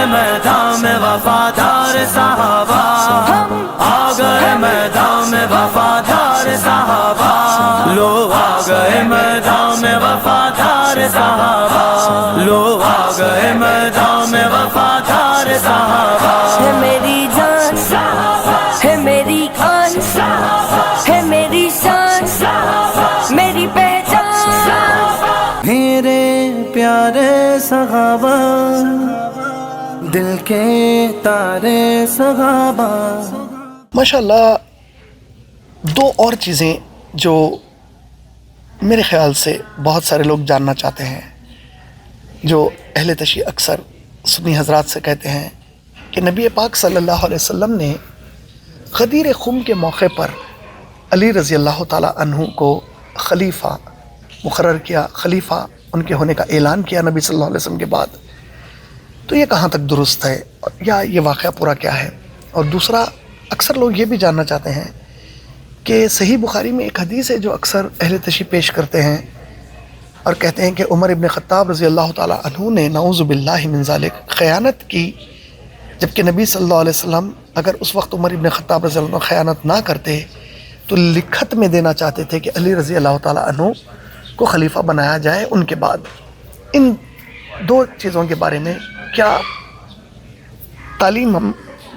میدان میں وفادار صحابہ، آ گئے میدان میں وفادار صحابہ، لو آ گئے میدان میں وفادار صحابہ، لو آ گئے میدان میں وفادار صحابہ۔ ہے میری جان، ہے میری آن، ہے میری شان، میری پہچان، میرے پیارے صحابہ، دل کے تارے صحابہ۔ ماشاءاللہ دو اور چیزیں جو میرے خیال سے بہت سارے لوگ جاننا چاہتے ہیں، جو اہل تشیع اکثر سنی حضرات سے کہتے ہیں کہ نبی پاک صلی اللہ علیہ وسلم نے غدیر خم کے موقع پر علی رضی اللہ تعالیٰ عنہ کو خلیفہ مقرر کیا، خلیفہ ان کے ہونے کا اعلان کیا نبی صلی اللہ علیہ وسلم کے بعد، تو یہ کہاں تک درست ہے یا یہ واقعہ پورا کیا ہے؟ اور دوسرا، اکثر لوگ یہ بھی جاننا چاہتے ہیں کہ صحیح بخاری میں ایک حدیث ہے جو اکثر اہل تشیع پیش کرتے ہیں اور کہتے ہیں کہ عمر ابن خطاب رضی اللہ تعالیٰ عنہ نے نعوذ باللہ من ذالک خیانت کی، جبکہ نبی صلی اللہ علیہ وسلم اگر اس وقت عمر ابن خطاب رضی اللہ عنہ خیانت نہ کرتے تو لکھت میں دینا چاہتے تھے کہ علی رضی اللہ تعالیٰ عنہ کو خلیفہ بنایا جائے ان کے بعد۔ ان دو چیزوں کے بارے میں کیا تعلیم ہم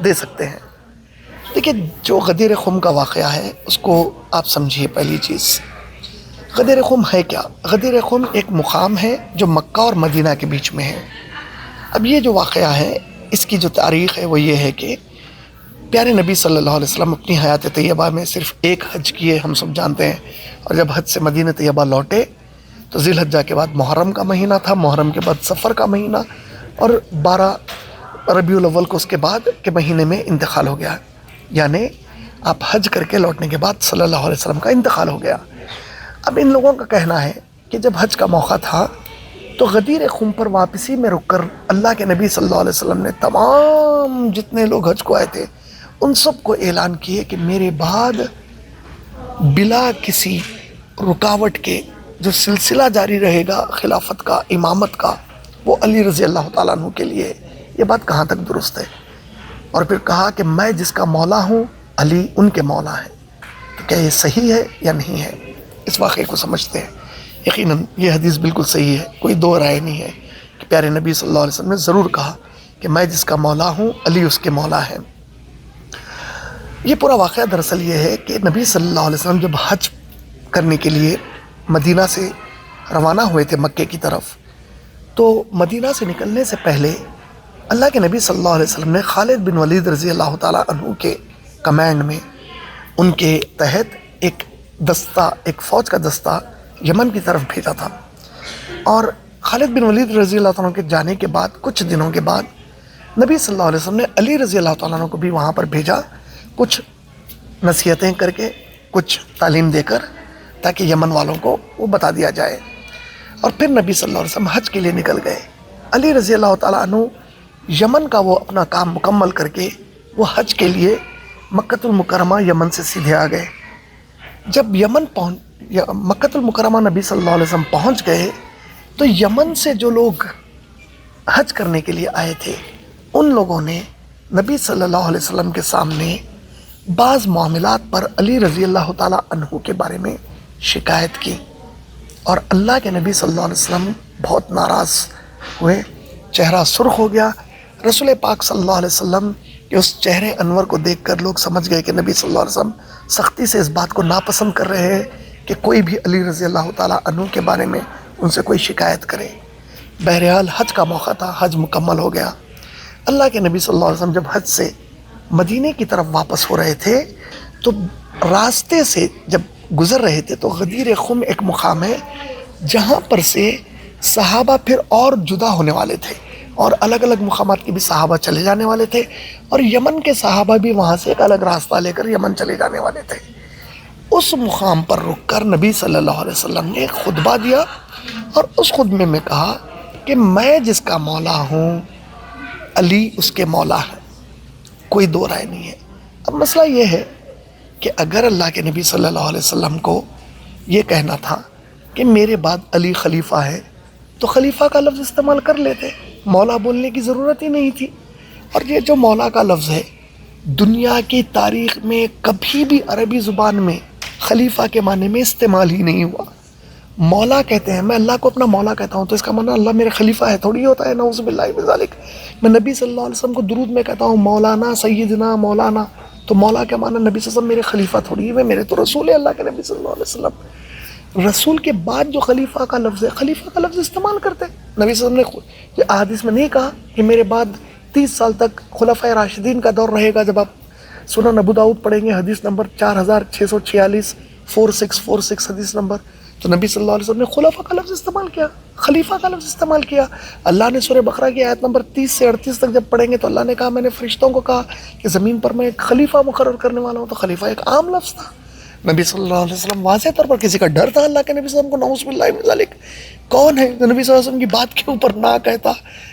دے سکتے ہیں؟ دیکھیے، جو غدیر خم کا واقعہ ہے اس کو آپ سمجھیے۔ پہلی چیز، غدیر خم ہے کیا؟ غدیر خم ایک مقام ہے جو مکہ اور مدینہ کے بیچ میں ہے۔ اب یہ جو واقعہ ہے اس کی جو تاریخ ہے وہ یہ ہے کہ پیارے نبی صلی اللہ علیہ وسلم اپنی حیات طیبہ میں صرف ایک حج کیے، ہم سب جانتے ہیں، اور جب حج سے مدینہ طیبہ لوٹے تو ذی الحجہ کے بعد محرم کا مہینہ تھا، محرم کے بعد صفر کا مہینہ، اور 12 ربیع الاول کو اس کے بعد کے مہینے میں انتقال ہو گیا، یعنی آپ حج کر کے لوٹنے کے بعد صلی اللہ علیہ وسلم کا انتقال ہو گیا۔ اب ان لوگوں کا کہنا ہے کہ جب حج کا موقع تھا تو غدیر خم پر واپسی میں رک کر اللہ کے نبی صلی اللہ علیہ وسلم نے تمام جتنے لوگ حج کو آئے تھے ان سب کو اعلان کیے کہ میرے بعد بلا کسی رکاوٹ کے جو سلسلہ جاری رہے گا خلافت کا، امامت کا، وہ علی رضی اللہ تعالیٰ عنہ کے لیے۔ یہ بات کہاں تک درست ہے؟ اور پھر کہا کہ میں جس کا مولا ہوں علی ان کے مولا ہیں۔ تو کیا یہ صحیح ہے یا نہیں ہے؟ اس واقعے کو سمجھتے ہیں۔ یقیناً یہ حدیث بالکل صحیح ہے، کوئی دو رائے نہیں ہے کہ پیارے نبی صلی اللہ علیہ وسلم نے ضرور کہا کہ میں جس کا مولا ہوں علی اس کے مولا ہیں۔ یہ پورا واقعہ دراصل یہ ہے کہ نبی صلی اللہ علیہ وسلم جب حج کرنے کے لیے مدینہ سے روانہ ہوئے تھے مکے کی طرف، تو مدینہ سے نکلنے سے پہلے اللہ کے نبی صلی اللہ علیہ وسلم نے خالد بن ولید رضی اللہ تعالیٰ عنہ کے کمانڈ میں ان کے تحت ایک دستہ، ایک فوج کا دستہ یمن کی طرف بھیجا تھا، اور خالد بن ولید رضی اللہ تعالیٰ عنہ کے جانے کے بعد کچھ دنوں کے بعد نبی صلی اللہ علیہ وسلم نے علی رضی اللہ تعالیٰ عنہ کو بھی وہاں پر بھیجا، کچھ نصیحتیں کر کے، کچھ تعلیم دے کر، تاکہ یمن والوں کو وہ بتا دیا جائے۔ اور پھر نبی صلی اللہ علیہ وسلم حج کے لیے نکل گئے۔ علی رضی اللہ تعالیٰ عنہ یمن کا وہ اپنا کام مکمل کر کے وہ حج کے لیے مکۃ المکرمہ یمن سے سیدھے آ گئے۔ جب مکۃ المکرمہ نبی صلی اللہ علیہ وسلم پہنچ گئے تو یمن سے جو لوگ حج کرنے کے لیے آئے تھے ان لوگوں نے نبی صلی اللہ علیہ وسلم کے سامنے بعض معاملات پر علی رضی اللہ تعالیٰ عنہ کے بارے میں شکایت کی، اور اللہ کے نبی صلی اللہ علیہ وسلم بہت ناراض ہوئے، چہرہ سرخ ہو گیا۔ رسول پاک صلی اللہ علیہ وسلم کے اس چہرے انور کو دیکھ کر لوگ سمجھ گئے کہ نبی صلی اللہ علیہ وسلم سختی سے اس بات کو ناپسند کر رہے ہیں کہ کوئی بھی علی رضی اللہ تعالیٰ عنہ کے بارے میں ان سے کوئی شکایت کرے۔ بہرحال حج کا موقع تھا، حج مکمل ہو گیا۔ اللہ کے نبی صلی اللہ علیہ وسلم جب حج سے مدینے کی طرف واپس ہو رہے تھے تو راستے سے جب گزر رہے تھے تو غدیر خم ایک مقام ہے جہاں پر سے صحابہ پھر اور جدا ہونے والے تھے، اور الگ الگ مقامات کے بھی صحابہ چلے جانے والے تھے، اور یمن کے صحابہ بھی وہاں سے ایک الگ راستہ لے کر یمن چلے جانے والے تھے۔ اس مقام پر رک کر نبی صلی اللہ علیہ وسلم نے ایک خطبہ دیا، اور اس خطبے میں کہا کہ میں جس کا مولا ہوں علی اس کے مولا ہے، کوئی دو رائے نہیں ہے۔ اب مسئلہ یہ ہے کہ اگر اللہ کے نبی صلی اللہ علیہ وسلم کو یہ کہنا تھا کہ میرے بعد علی خلیفہ ہے تو خلیفہ کا لفظ استعمال کر لیتے، مولا بولنے کی ضرورت ہی نہیں تھی. اور یہ جو مولا کا لفظ ہے دنیا کی تاریخ میں کبھی بھی عربی زبان میں خلیفہ کے معنی میں استعمال ہی نہیں ہوا. مولا کہتے ہیں، میں اللہ کو اپنا مولا کہتا ہوں تو اس کا معنی اللہ میرے خلیفہ ہے تھوڑی ہوتا ہے، نعوذ باللہ من ذالک. میں نبی صلی اللہ علیہ وسلم کو درود میں کہتا ہوں مولانا سیدنا مولانا، تو مولا کے معنی نبی صلی اللہ علیہ وسلم میرے خلیفہ تھوڑی ہے، میرے تو رسول ہے اللہ کے نبی صلی اللہ علیہ وسلم. رسول کے بعد جو خلیفہ کا لفظ ہے، خلیفہ کا لفظ استعمال کرتے ہیں. نبی صلی اللہ علیہ وسلم نے یہ حدیث میں نہیں کہا کہ میرے بعد 30 سال تک خلفائے راشدین کا دور رہے گا. جب آپ سنن ابو داؤد پڑھیں گے حدیث نمبر 4646 4646 حدیث نمبر، تو نبی صلی اللہ علیہ وسلم نے خلفاء کا لفظ استعمال کیا، خلیفہ کا لفظ استعمال کیا. اللہ نے سورہ بقرہ کی آیت نمبر 30 سے 38 تک جب پڑھیں گے تو اللہ نے کہا میں نے فرشتوں کو کہا کہ زمین پر میں ایک خلیفہ مقرر کرنے والا ہوں، تو خلیفہ ایک عام لفظ تھا. نبی صلی اللہ علیہ وسلم واضح طور پر کسی کا ڈر تھا اللہ کے نبی صلی اللہ علیہ وسلم کو، نعوذ باللہ من ذالک. کون ہے جو نبی صلی اللہ علیہ وسلم کی بات کے اوپر نہ کہتا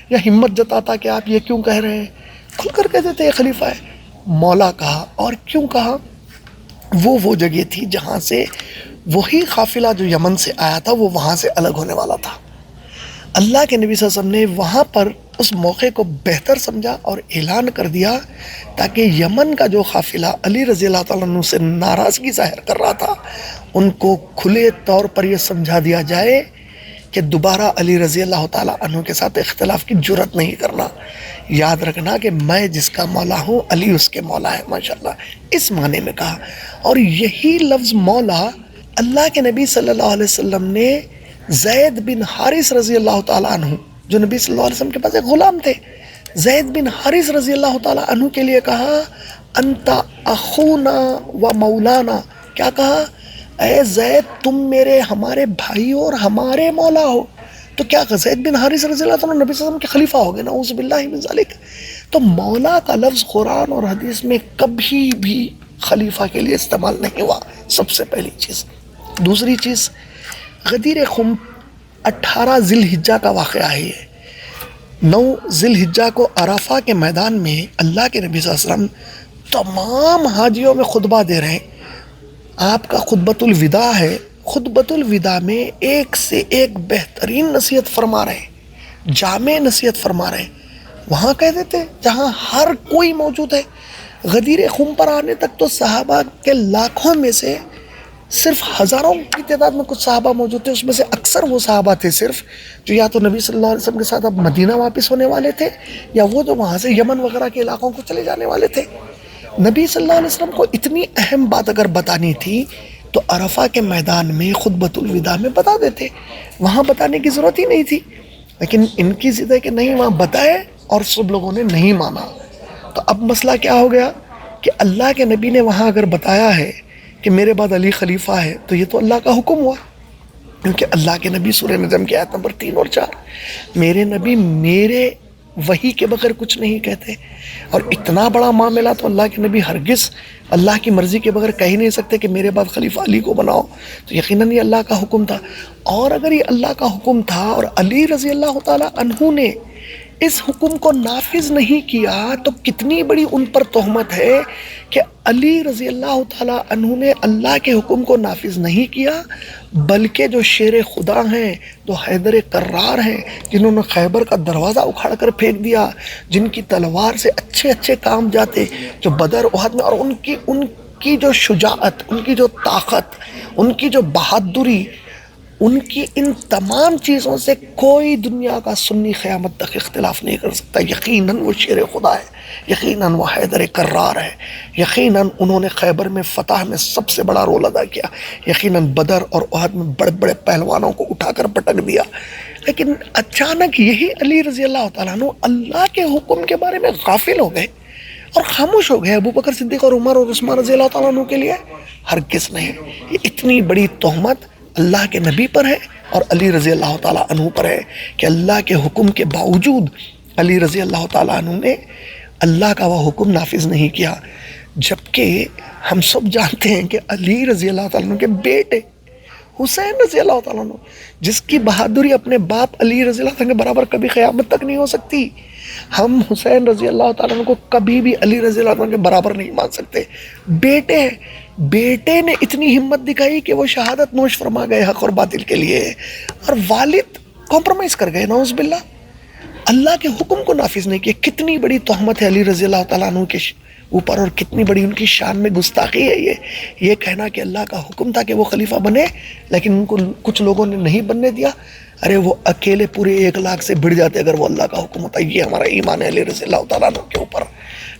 یا ہمت جتاتا کہ آپ یہ کیوں کہہ رہے ہیں؟ کھل کر کہتے تھے یہ خلیفہ ہے. مولا کہا، اور کیوں کہا؟ وہ جگہ تھی جہاں سے وہی قافلہ جو یمن سے آیا تھا وہ وہاں سے الگ ہونے والا تھا. اللہ کے نبی صلی اللہ علیہ وسلم نے وہاں پر اس موقع کو بہتر سمجھا اور اعلان کر دیا تاکہ یمن کا جو قافلہ علی رضی اللہ تعالیٰ عنہ سے ناراضگی ظاہر کر رہا تھا ان کو کھلے طور پر یہ سمجھا دیا جائے کہ دوبارہ علی رضی اللہ تعالیٰ عنہ کے ساتھ اختلاف کی جرت نہیں کرنا. یاد رکھنا کہ میں جس کا مولا ہوں علی اس کے مولا ہے، ماشاءاللہ اس معنی میں کہا. اور یہی لفظ مولا اللہ کے نبی صلی اللہ علیہ وسلم نے زید بن حارث رضی اللہ تعالیٰ عنہ، جو نبی صلی اللہ علیہ وسلم کے پاس ایک غلام تھے، زید بن حارث رضی اللہ تعالیٰ عنہ کے لیے کہا انت اخونا و مولانا. کیا کہا؟ اے زید تم میرے ہمارے بھائی اور ہمارے مولا ہو. تو کیا زید بن حارث رضی اللہ تعالیٰ نبی صلی اللہ علیہ وسلم کے خلیفہ ہو گئے، نعوذ باللہ من ذالک. تو مولا کا لفظ قرآن اور حدیث میں کبھی بھی خلیفہ کے لیے استعمال نہیں ہوا، سب سے پہلی چیز. دوسری چیز، غدیر خم 18 ذی الحجہ کا واقعہ ہے. یہ 9 ذی الحجہ کو عرفہ کے میدان میں اللہ کے نبی صلی اللہ علیہ وسلم تمام حاجیوں میں خطبہ دے رہے ہیں. آپ کا خطبۃ الوداع ہے. خطبۃ الوداع میں ایک سے ایک بہترین نصیحت فرما رہے ہیں، جامع نصیحت فرما رہے ہیں. وہاں کہہ دیتے جہاں ہر کوئی موجود ہے. غدیر خم پر آنے تک تو صحابہ کے لاکھوں میں سے صرف ہزاروں کی تعداد میں کچھ صحابہ موجود تھے. اس میں سے اکثر وہ صحابہ تھے صرف جو یا تو نبی صلی اللہ علیہ وسلم کے ساتھ اب مدینہ واپس ہونے والے تھے یا وہ جو وہاں سے یمن وغیرہ کے علاقوں کو چلے جانے والے تھے. نبی صلی اللہ علیہ وسلم کو اتنی اہم بات اگر بتانی تھی تو عرفہ کے میدان میں خطبۃ الوداع میں بتا دیتے، وہاں بتانے کی ضرورت ہی نہیں تھی. لیکن ان کی ضد ہے کہ نہیں وہاں بتائے اور سب لوگوں نے نہیں مانا. تو اب مسئلہ کیا ہو گیا کہ اللہ کے نبی نے وہاں اگر بتایا ہے کہ میرے بعد علی خلیفہ ہے تو یہ تو اللہ کا حکم ہوا، کیونکہ اللہ کے نبی سورہ نجم کی آیت نمبر 3 اور 4 میرے نبی میرے وحی کے بغیر کچھ نہیں کہتے. اور اتنا بڑا معاملہ تو اللہ کے نبی ہرگز اللہ کی مرضی کے بغیر کہہ ہی نہیں سکتے کہ میرے بعد خلیفہ علی کو بناؤ. تو یقیناً یہ اللہ کا حکم تھا. اور اگر یہ اللہ کا حکم تھا اور علی رضی اللہ تعالیٰ عنہ نے اس حکم کو نافذ نہیں کیا تو کتنی بڑی ان پر تہمت ہے کہ علی رضی اللہ تعالیٰ عنہ نے اللہ کے حکم کو نافذ نہیں کیا، بلکہ جو شیر خدا ہیں، جو حیدر کرار ہیں، جنہوں نے خیبر کا دروازہ اکھاڑ کر پھینک دیا، جن کی تلوار سے اچھے اچھے کام جاتے، جو بدر احد میں، اور ان کی جو شجاعت، ان کی جو طاقت، ان کی جو بہادری، ان کی ان تمام چیزوں سے کوئی دنیا کا سنی قیامت تک اختلاف نہیں کر سکتا. یقیناً وہ شیر خدا ہے، یقیناً وہ حیدر کرار ہے، یقیناً انہوں نے خیبر میں فتح میں سب سے بڑا رول ادا کیا، یقیناً بدر اور احد میں بڑے بڑے پہلوانوں کو اٹھا کر پٹک دیا. لیکن اچانک یہی علی رضی اللہ تعالیٰ عنہ اللہ کے حکم کے بارے میں غافل ہو گئے اور خاموش ہو گئے. ابو بکر صدیق اور عمر اور عثمان رضی اللہ تعالیٰ عنہ کے لیے ہرگز نہیں. یہ اتنی بڑی تہمت اللہ کے نبی پر ہے اور علی رضی اللہ تعالیٰ عنہ پر ہے کہ اللہ کے حکم کے باوجود علی رضی اللہ تعالیٰ عنہ نے اللہ کا وہ حکم نافذ نہیں کیا. جبکہ ہم سب جانتے ہیں کہ علی رضی اللہ تعالیٰ عنہ کے بیٹے حسین رضی اللہ تعالیٰ عنہ، جس کی بہادری اپنے باپ علی رضی اللہ عنہ کے برابر کبھی قیامت تک نہیں ہو سکتی، ہم حسین رضی اللہ تعالیٰ عنہ کو کبھی بھی علی رضی اللہ عنہ کے برابر نہیں مان سکتے. بیٹے ہیں، بیٹے نے اتنی ہمت دکھائی کہ وہ شہادت نوش فرما گئے حق اور باطل کے لیے، اور والد کمپرومائز کر گئے، نعوذ باللہ. اللہ کے حکم کو نافذ نہیں کیا. کتنی بڑی تہمت ہے علی رضی اللہ تعالیٰ عنہ کے اوپر، اور کتنی بڑی ان کی شان میں گستاخی ہے یہ کہنا کہ اللہ کا حکم تھا کہ وہ خلیفہ بنے لیکن ان کو کچھ لوگوں نے نہیں بننے دیا. ارے وہ اکیلے پورے 1 لاکھ سے بڑھ جاتے اگر وہ اللہ کا حکم ہوتا. یہ ہمارا ایمان ہے علی رضی اللہ تعالیٰ عنہ کے اوپر،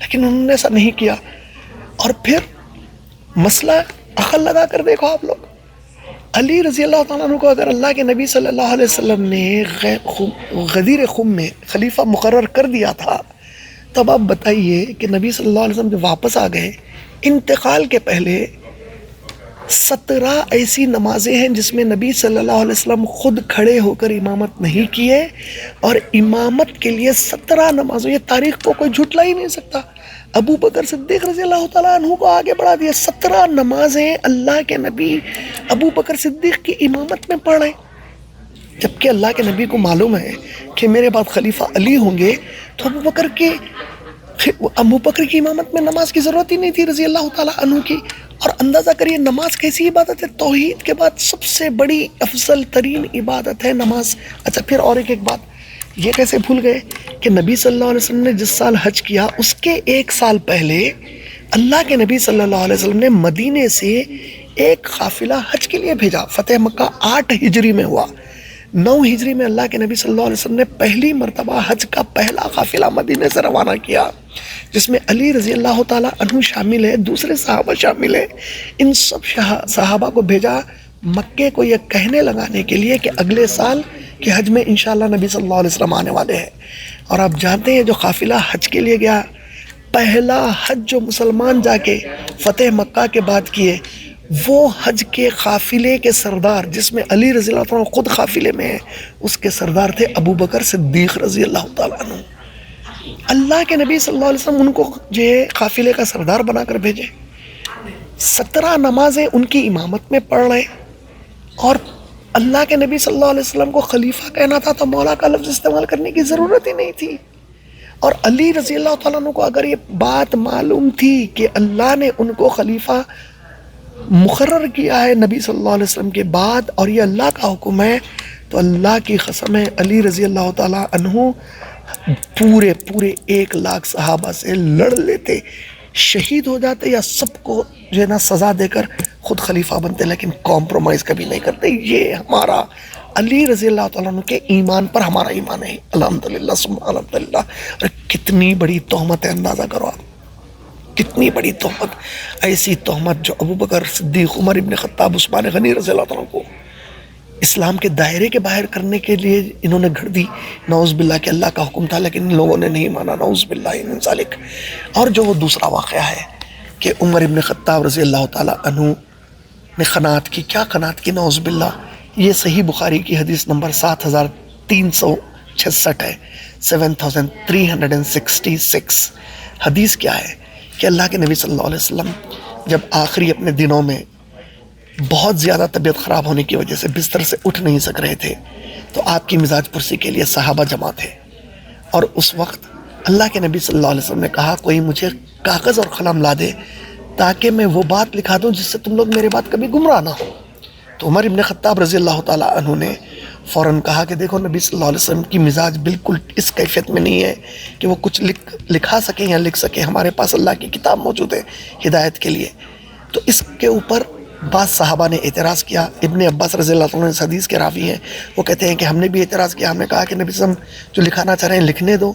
لیکن انہوں نے ایسا نہیں کیا. اور پھر مسئلہ عقل لگا کر دیکھو آپ لوگ، علی رضی اللہ تعالیٰ عنہ کو اگر اللہ کے نبی صلی اللہ علیہ وسلم نے غدیر خم میں خلیفہ مقرر کر دیا تھا، تب آپ بتائیے کہ نبی صلی اللہ علیہ وسلم جب واپس آ گئے، انتقال کے پہلے 17 ایسی نمازیں ہیں جس میں نبی صلی اللہ علیہ وسلم خود کھڑے ہو کر امامت نہیں کیے، اور امامت کے لیے 17 نمازوں، یہ تاریخ کو کوئی جھٹلا ہی نہیں سکتا. ابو بکر صدیق رضی اللہ تعالیٰ عنہ کو آگے بڑھا دیا. 17 نمازیں اللہ کے نبی ابو بکر صدیق کی امامت میں پڑھ رہے ہیں، جبکہ اللہ کے نبی کو معلوم ہے کہ میرے بعد خلیفہ علی ہوں گے، تو ابو بکر کی امامت میں نماز کی ضرورت ہی نہیں تھی رضی اللہ تعالیٰ عنہ کی. اور اندازہ کریے نماز کیسی عبادت ہے، توحید کے بعد سب سے بڑی افضل ترین عبادت ہے نماز. اچھا پھر اور ایک بات، یہ کیسے بھول گئے کہ نبی صلی اللہ علیہ وسلم نے جس سال حج کیا اس کے 1 سال پہلے اللہ کے نبی صلی اللہ علیہ وسلم نے مدینے سے ایک قافلہ حج کے لیے بھیجا. فتح مکہ 8 ہجری میں ہوا. 9 ہجری میں اللہ کے نبی صلی اللہ علیہ وسلم نے پہلی مرتبہ حج کا پہلا قافلہ مدینے سے روانہ کیا، جس میں علی رضی اللہ تعالیٰ عنہ شامل ہے، دوسرے صحابہ شامل ہیں. ان سب صحابہ کو بھیجا مکے کو یہ کہنے لگانے کے لیے کہ اگلے سال کے حج میں انشاءاللہ نبی صلی اللہ علیہ وسلم آنے والے ہیں. اور آپ جانتے ہیں جو قافلہ حج کے لیے گیا، پہلا حج جو مسلمان جا کے فتح مکہ کے بعد کیے، وہ حج کے قافلے کے سردار، جس میں علی رضی اللہ عنہ خود قافلے میں ہیں، اس کے سردار تھے ابو بکر صدیق رضی اللہ تعالیٰ عنہ. اللہ کے نبی صلی اللہ علیہ وسلم ان کو یہ قافلے کا سردار بنا کر بھیجے. 17 نمازیں ان کی امامت میں پڑھ رہے، اور اللہ کے نبی صلی اللہ علیہ وسلم کو خلیفہ کہنا تھا تو مولا کا لفظ استعمال کرنے کی ضرورت ہی نہیں تھی. اور علی رضی اللہ تعالیٰ عنہ کو اگر یہ بات معلوم تھی کہ اللہ نے ان کو خلیفہ مقرر کیا ہے نبی صلی اللہ علیہ وسلم کے بعد اور یہ اللہ کا حکم ہے، تو اللہ کی قسم ہے علی رضی اللہ تعالیٰ عنہ پورے 1 لاکھ صحابہ سے لڑ لیتے، شہید ہو جاتے، یا سب کو جو ہے نا سزا دے کر خود خلیفہ بنتے، لیکن کمپرومائز کبھی نہیں کرتے. یہ ہمارا علی رضی اللہ تعالیٰ عنہ کے ایمان پر ہمارا ایمان ہے. الحمدللہ ثم الحمدللہ. اور کتنی بڑی تہمت ہے، اندازہ کرو آپ، کتنی بڑی تہمت. ایسی تہمت جو ابو بکر صدیق، عمر ابن خطاب، عثمان غنی رضی اللہ تعالیٰ عنہ کو اسلام کے دائرے کے باہر کرنے کے لیے انہوں نے گھڑ دی. نعوذ باللہ کہ اللہ کا حکم تھا لیکن ان لوگوں نے نہیں مانا. نعوذ باللہ من ذالک. اور جو وہ دوسرا واقعہ ہے کہ عمر ابن خطاب رضی اللہ تعالیٰ عنہ نے قناعت کی. کیا قناعت کی؟ نعوذ باللہ. یہ صحیح بخاری کی حدیث نمبر 7366 ہے، 7366. حدیث کیا ہے کہ اللہ کے نبی صلی اللہ علیہ وسلم جب آخری اپنے دنوں میں بہت زیادہ طبیعت خراب ہونے کی وجہ سے بستر سے اٹھ نہیں سک رہے تھے، تو آپ کی مزاج پرسی کے لیے صحابہ جمع تھے. اور اس وقت اللہ کے نبی صلی اللہ علیہ وسلم نے کہا کوئی مجھے کاغذ اور قلم لا دے تاکہ میں وہ بات لکھا دوں جس سے تم لوگ میرے بعد کبھی گمراہ نہ ہو. تو عمر ابن خطاب رضی اللہ تعالیٰ عنہ نے فوراً کہا کہ دیکھو نبی صلی اللہ علیہ وسلم کی مزاج بالکل اس کیفیت میں نہیں ہے کہ وہ کچھ لکھا سکیں یا لکھ سکیں. ہمارے پاس اللہ کی کتاب موجود ہے ہدایت کے لیے. تو اس کے اوپر بعض صحابہ نے اعتراض کیا. ابن عباس رضی اللہ عنہ اس حدیث کے راوی ہیں، وہ کہتے ہیں کہ ہم نے بھی اعتراض کیا. ہم نے کہا کہ نبی صلی اللہ علیہ وسلم جو لکھانا چاہ رہے ہیں لکھنے دو.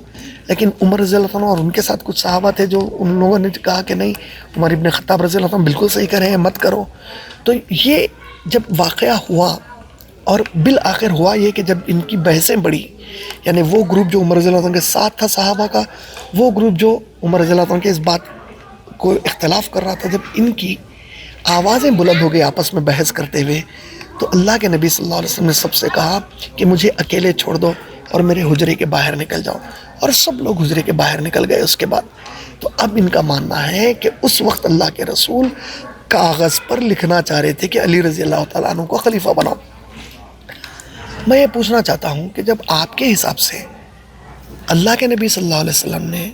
لیکن عمر رضی اللہ عنہ اور ان کے ساتھ کچھ صحابہ تھے جو ان لوگوں نے کہا کہ نہیں، عمر ابن خطاب رضی اللہ عنہ بالکل صحیح کہہ رہے ہیں، مت کرو. تو یہ جب واقعہ ہوا اور بالآخر ہوا یہ کہ جب ان کی بحثیں بڑھی، یعنی وہ گروپ جو عمر رضی اللہ عنہ کے ساتھ تھا صحابہ کا، وہ گروپ جو عمر رضی اللہ عنہ کے اس بات کو اختلاف کر رہا تھا، جب ان کی آوازیں بلند ہو گئی آپس میں بحث کرتے ہوئے، تو اللہ کے نبی صلی اللہ علیہ وسلم نے سب سے کہا کہ مجھے اکیلے چھوڑ دو اور میرے حجرے کے باہر نکل جاؤ. اور سب لوگ حجرے کے باہر نکل گئے. اس کے بعد تو اب ان کا ماننا ہے کہ اس وقت اللہ کے رسول کاغذ پر لکھنا چاہ رہے تھے کہ علی رضی اللہ تعالیٰ عنہ کو خلیفہ بناؤ. میں یہ پوچھنا چاہتا ہوں کہ جب آپ کے حساب سے اللہ کے نبی صلی اللہ علیہ وسلم نے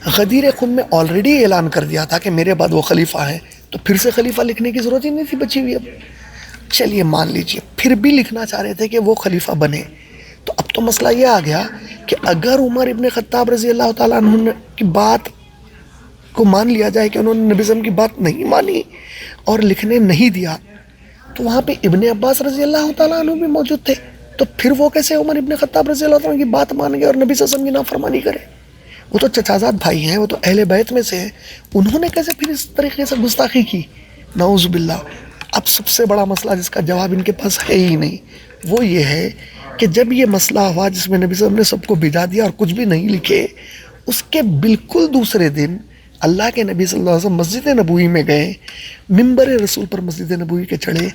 غدیر خم میں آلریڈی اعلان کر دیا تھا کہ میرے بعد وہ خلیفہ ہیں، تو پھر سے خلیفہ لکھنے کی ضرورت ہی نہیں تھی بچی ہوئی. اب چلیے مان لیجئے پھر بھی لکھنا چاہ رہے تھے کہ وہ خلیفہ بنے، تو اب تو مسئلہ یہ آ گیا کہ اگر عمر ابن خطاب رضی اللہ تعالیٰ عنہ کی بات کو مان لیا جائے کہ انہوں نے نبی صلی اللہ علیہ وسلم کی بات نہیں مانی اور لکھنے نہیں دیا، تو وہاں پہ ابن عباس رضی اللہ تعالیٰ عنہ بھی موجود تھے، تو پھر وہ کیسے عمر ابن خطاب رضی اللہ عنہ کی بات مان گئے اور نبی صلی اللہ علیہ وسلم کی نافرمانی کرے؟ وہ تو چچازاد بھائی ہیں، وہ تو اہل بیت میں سے ہیں، انہوں نے کیسے پھر اس طریقے سے گستاخی کی؟ نعوذ باللہ۔ اب سب سے بڑا مسئلہ جس کا جواب ان کے پاس ہے ہی نہیں، وہ یہ ہے کہ جب یہ مسئلہ ہوا جس میں نبی صلی اللہ علیہ وسلم نے سب کو بھجا دیا اور کچھ بھی نہیں لکھے، اس کے بالکل دوسرے دن اللہ کے نبی صلی اللہ علیہ وسلم مسجد نبوی میں گئے، منبر رسول پر مسجد نبوی کے چڑھے،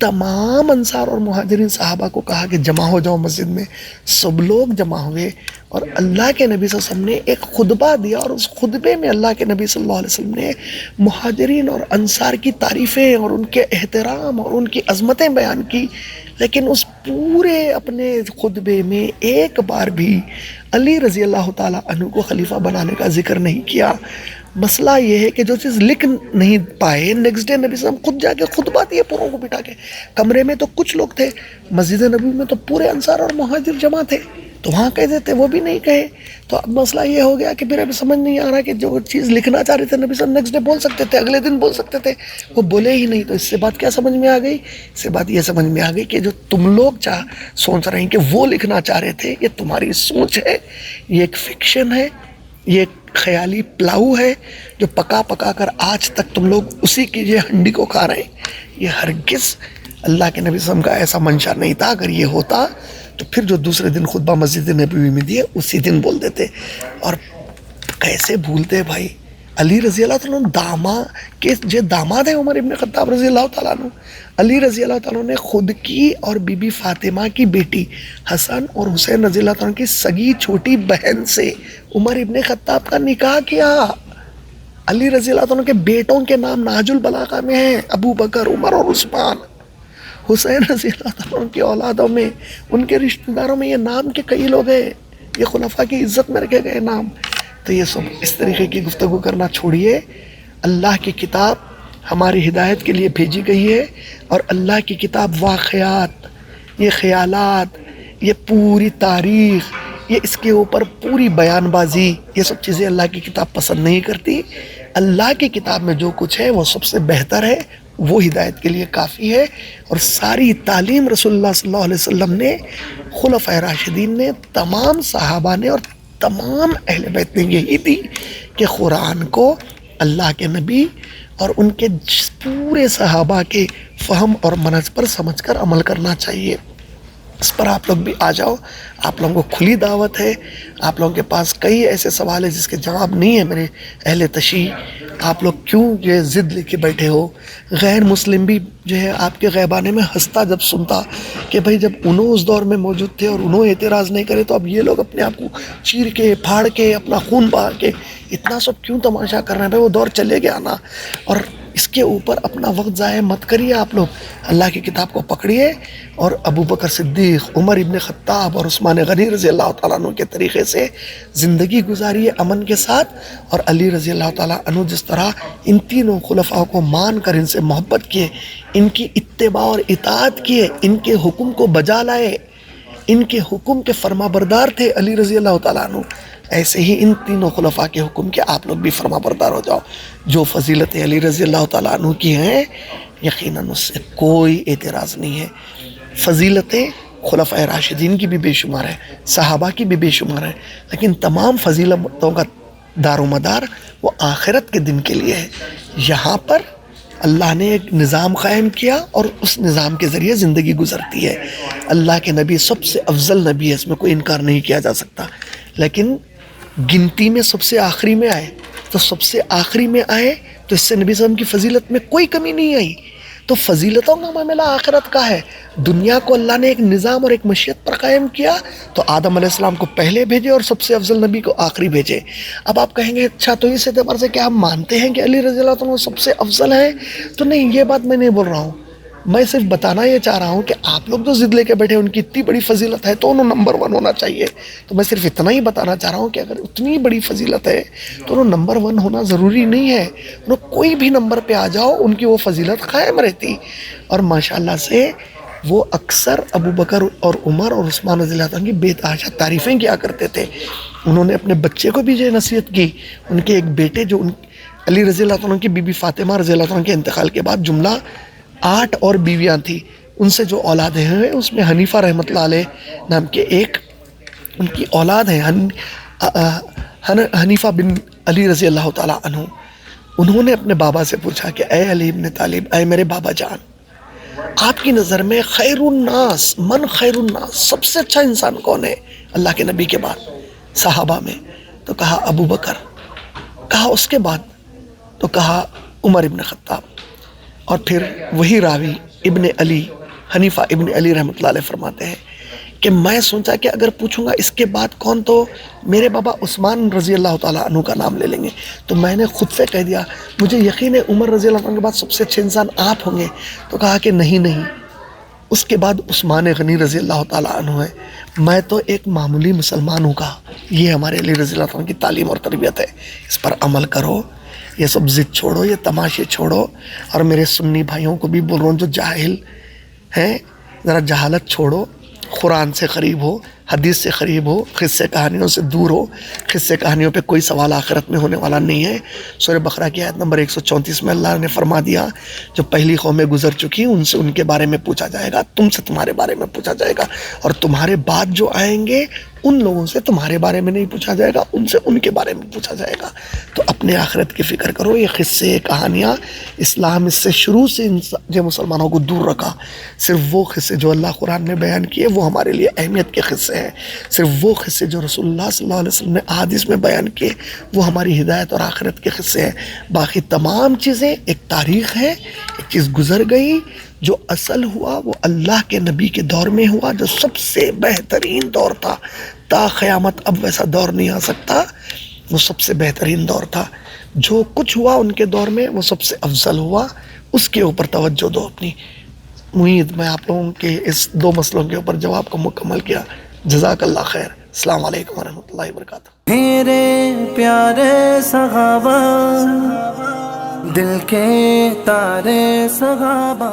تمام انصار اور مہاجرین صحابہ کو کہا کہ جمع ہو جاؤ مسجد میں، سب لوگ جمع ہوئے اور اللہ کے نبی صلی اللہ علیہ وسلم نے ایک خطبہ دیا، اور اس خطبے میں اللہ کے نبی صلی اللہ علیہ وسلم نے مہاجرین اور انصار کی تعریفیں اور ان کے احترام اور ان کی عظمتیں بیان کی، لیکن اس پورے اپنے خطبے میں ایک بار بھی علی رضی اللہ تعالیٰ عنہ کو خلیفہ بنانے کا ذکر نہیں کیا۔ مسئلہ یہ ہے کہ جو چیز لکھ نہیں پائے، نیکسٹ ڈے نبی صلی اللہ علیہ وسلم خود جا کے خطبہ دیے پوروں کو بٹھا کے، کمرے میں تو کچھ لوگ تھے، مسجد نبوی میں تو پورے انصار اور مہاجر جمع تھے، تو وہاں کہہ دیتے، وہ بھی نہیں کہے۔ تو اب مسئلہ یہ ہو گیا کہ پھر ابھی سمجھ نہیں آ رہا کہ جو چیز لکھنا چاہ رہے تھے نبی صلی اللہ علیہ وسلم نیکسٹ ڈے بول سکتے تھے، اگلے دن بول سکتے تھے، وہ بولے ہی نہیں۔ تو اس سے بات کیا سمجھ میں آ گئی؟ اس سے بات یہ سمجھ میں آ گئی کہ جو تم لوگ سوچ رہے ہیں کہ وہ لکھنا چاہ رہے تھے، یہ تمہاری سوچ ہے، یہ ایک فکشن ہے، یہ ایک خیالی پلاؤ ہے جو پکا پکا کر آج تک تم لوگ اسی کی یہ ہنڈی کو کھا رہے ہیں۔ یہ ہرگز اللہ کے نبی صلی اللہ علیہ وسلم کا ایسا منشا نہیں تھا۔ اگر یہ ہوتا تو پھر جو دوسرے دن خطبہ مسجد نبوی میں دیے اسی دن بول دیتے۔ اور کیسے بھولتے بھائی، علی رضی اللہ تعالیٰ عنہ داماد ہیں عمر ابن خطاب رضی اللہ تعالیٰ عنہ، علی رضی اللہ تعالیٰ عنہ نے خود کی اور بی بی فاطمہ کی بیٹی حسن اور حسین رضی اللہ تعالیٰ عنہ کی سگی چھوٹی بہن سے عمر ابن خطاب کا نکاح کیا۔ علی رضی اللہ تعالیٰ عنہ کے بیٹوں کے نام نہج البلاغہ میں ہیں، ابو بکر، عمر اور عثمان۔ حسین رضی اللہ تعالیٰ عنہ کی اولادوں میں، ان کے رشتہ داروں میں یہ نام کے کئی لوگ ہیں، یہ خلفاء کی عزت میں رکھے گئے نام۔ تو یہ سب اس طریقے کی گفتگو کرنا چھوڑیے۔ اللہ کی کتاب ہماری ہدایت کے لیے بھیجی گئی ہے، اور اللہ کی کتاب واقعات، یہ خیالات، یہ پوری تاریخ، یہ اس کے اوپر پوری بیان بازی، یہ سب چیزیں اللہ کی کتاب پسند نہیں کرتی۔ اللہ کی کتاب میں جو کچھ ہے وہ سب سے بہتر ہے، وہ ہدایت کے لیے کافی ہے۔ اور ساری تعلیم رسول اللہ صلی اللہ علیہ وسلم نے، خلفائے راشدین نے، تمام صحابہ نے اور تمام اہل بیت نے یہی دی کہ قرآن کو اللہ کے نبی اور ان کے پورے صحابہ کے فہم اور منہج پر سمجھ کر عمل کرنا چاہیے۔ اس پر آپ لوگ بھی آ جاؤ، آپ لوگوں کو کھلی دعوت ہے۔ آپ لوگوں کے پاس کئی ایسے سوال ہیں جس کے جواب نہیں ہے میرے اہل تشیع، آپ لوگ کیوں یہ ضد لے کے بیٹھے ہو؟ غیر مسلم بھی جو ہے آپ کے غیبانے میں ہنستا جب سنتا کہ بھائی جب انہوں اس دور میں موجود تھے اور انہوں اعتراض نہیں کرے تو اب یہ لوگ اپنے آپ کو چیر کے پھاڑ کے اپنا خون بہا کے اتنا سب کیوں تماشا کر رہے ہیں؟ بھائی وہ دور چلے گیا نا، اور اس کے اوپر اپنا وقت ضائع مت کریے۔ آپ لوگ اللہ کی کتاب کو پکڑیے اور ابو بکر صدیق، عمر ابن خطاب اور عثمان غنی رضی اللہ تعالیٰ عنہ کے طریقے سے زندگی گزاریے امن کے ساتھ۔ اور علی رضی اللہ تعالیٰ عنہ جس طرح ان تینوں خلفاء کو مان کر ان سے محبت کیے، ان کی اتباع اور اطاعت کیے، ان کے حکم کو بجا لائے، ان کے حکم کے فرما بردار تھے علی رضی اللہ تعالیٰ عنہ، ایسے ہی ان تینوں خلفاء کے حکم کے آپ لوگ بھی فرما بردار ہو جاؤ۔ جو فضیلتیں علی رضی اللہ تعالیٰ عنہ کی ہیں یقیناً اس سے کوئی اعتراض نہیں ہے۔ فضیلتیں خلفاء راشدین کی بھی بے شمار ہے، صحابہ کی بھی بے شمار ہے، لیکن تمام فضیلتوں کا دار و مدار وہ آخرت کے دن کے لیے ہے۔ یہاں پر اللہ نے ایک نظام قائم کیا اور اس نظام کے ذریعے زندگی گزرتی ہے۔ اللہ کے نبی سب سے افضل نبی ہے، اس میں کوئی انکار نہیں کیا جا سکتا، لیکن گنتی میں سب سے آخری میں آئے تو سب سے آخری میں آئے تو اس سے نبی صلی اللہ علیہ وسلم کی فضیلت میں کوئی کمی نہیں آئی۔ تو فضیلتوں کا معاملہ آخرت کا ہے۔ دنیا کو اللہ نے ایک نظام اور ایک مشیت پر قائم کیا تو آدم علیہ السلام کو پہلے بھیجے اور سب سے افضل نبی کو آخری بھیجے۔ اب آپ کہیں گے اچھا تو اس اعتبار سے کیا ہم مانتے ہیں کہ علی رضی اللہ عنہ سب سے افضل ہے؟ تو نہیں، یہ بات میں نہیں بول رہا ہوں، میں صرف بتانا یہ چاہ رہا ہوں کہ آپ لوگ جو ضد لے کے بیٹھے ان کی اتنی بڑی فضیلت ہے تو انہوں نمبر 1 ہونا چاہیے۔ تو میں صرف اتنا ہی بتانا چاہ رہا ہوں کہ اگر اتنی بڑی فضیلت ہے تو انہوں نمبر 1 ہونا ضروری نہیں ہے، انہوں کوئی بھی نمبر پہ آ جاؤ ان کی وہ فضیلت قائم رہتی۔ اور ماشاءاللہ سے وہ اکثر ابو بکر اور عمر اور عثمان رضی اللہ عنہ کی بے تحاشا تعریفیں کیا کرتے تھے. انہوں نے اپنے بچے کو بھی یہ نصیحت کی. ان کے ایک بیٹے جو علی رضی اللہ عنہ کی بی بی فاطمہ رضی اللہ عنہ کے انتقال کے بعد جملہ 8 اور بیویاں تھیں، ان سے جو اولادیں ہیں اس میں حنیفہ رحمۃ اللہ علیہ نام کے ایک ان کی اولاد ہیں، حنیفہ بن علی رضی اللہ تعالیٰ عنہ. انہوں نے اپنے بابا سے پوچھا کہ اے علی ابن طالب، اے میرے بابا جان، آپ کی نظر میں خیر الناس خیر الناس، سب سے اچھا انسان کون ہے اللہ کے نبی کے بعد صحابہ میں؟ تو کہا ابو بکر. کہا اس کے بعد؟ تو کہا عمر ابن خطاب. اور پھر وہی راوی ابن علی حنیفہ ابن علی رحمۃ اللہ علیہ فرماتے ہیں کہ میں سوچا کہ اگر پوچھوں گا اس کے بعد کون، تو میرے بابا عثمان رضی اللہ تعالیٰ عنہ کا نام لے لیں گے. تو میں نے خود سے کہہ دیا مجھے یقین ہے عمر رضی اللہ عنہ کے بعد سب سے اچھے انسان آپ ہوں گے. تو کہا کہ نہیں، اس کے بعد عثمان غنی رضی اللہ تعالیٰ عنہ ہے. میں تو ایک معمولی مسلمان ہوں. کہا یہ ہمارے علی رضی اللہ عنہ کی تعلیم اور تربیت ہے، اس پر عمل کرو، یہ سب ضد چھوڑو، یہ تماشے چھوڑو. اور میرے سنی بھائیوں کو بھی بول رہا ہوں جو جاہل ہیں، ذرا جہالت چھوڑو، قرآن سے قریب ہو، حدیث سے قریب ہو، قصے کہانیوں سے دور ہو. قصے کہانیوں پہ کوئی سوال آخرت میں ہونے والا نہیں ہے. سورہ بقرہ کی آیت نمبر 134 میں اللہ نے فرما دیا جو پہلی قومیں گزر چکی ان سے ان کے بارے میں پوچھا جائے گا، تم سے تمہارے بارے میں پوچھا جائے گا، اور تمہارے بعد جو آئیں گے ان لوگوں سے تمہارے بارے میں نہیں پوچھا جائے گا، ان سے ان کے بارے میں پوچھا جائے گا. تو اپنے آخرت کی فکر کرو. یہ قصے کہانیاں اسلام اس سے شروع سے جو مسلمانوں کو دور رکھا. صرف وہ قصے جو اللہ قرآن میں بیان کیے وہ ہمارے لیے اہمیت کے قصے ہیں. صرف وہ قصے جو رسول اللہ صلی اللہ علیہ وسلم نے احادیث میں بیان کیے وہ ہماری ہدایت اور آخرت کے قصے ہیں. باقی تمام چیزیں ایک تاریخ ہے، ایک چیز گزر گئی. جو اصل ہوا وہ اللہ کے نبی کے دور میں ہوا، جو سب سے بہترین دور تھا. تا قیامت اب ویسا دور نہیں آ سکتا. وہ سب سے بہترین دور تھا. جو کچھ ہوا ان کے دور میں وہ سب سے افضل ہوا. اس کے اوپر توجہ دو اپنی. امید میں آپ لوگوں کے اس 2 مسئلوں کے اوپر جواب کو مکمل کیا. جزاک اللہ خیر. السلام علیکم ورحمۃ اللہ وبرکاتہ. میرے پیارے صحابہ، دل کے تارے صحابہ.